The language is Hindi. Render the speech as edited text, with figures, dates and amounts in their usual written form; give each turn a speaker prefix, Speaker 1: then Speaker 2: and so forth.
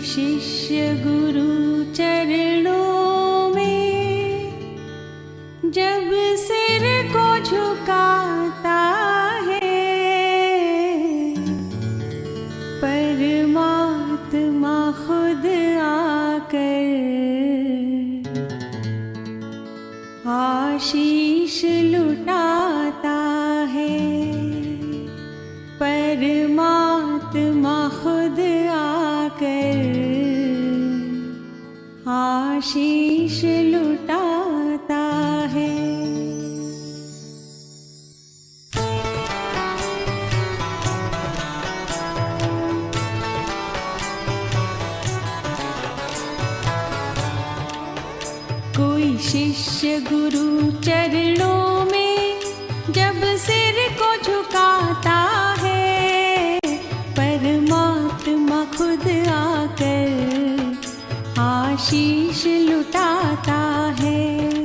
Speaker 1: शिष्य गुरु चरणों में जब सिर को झुकाता है, परमात्मा खुद आकर आशीष लुटाता है। परमात्मा खुद आकर आशीष लुटाता है। कोई शिष्य गुरु चरणों में जब सिर को झुकाता है, परमात्मा खुद आकर आशीष लुटाता है।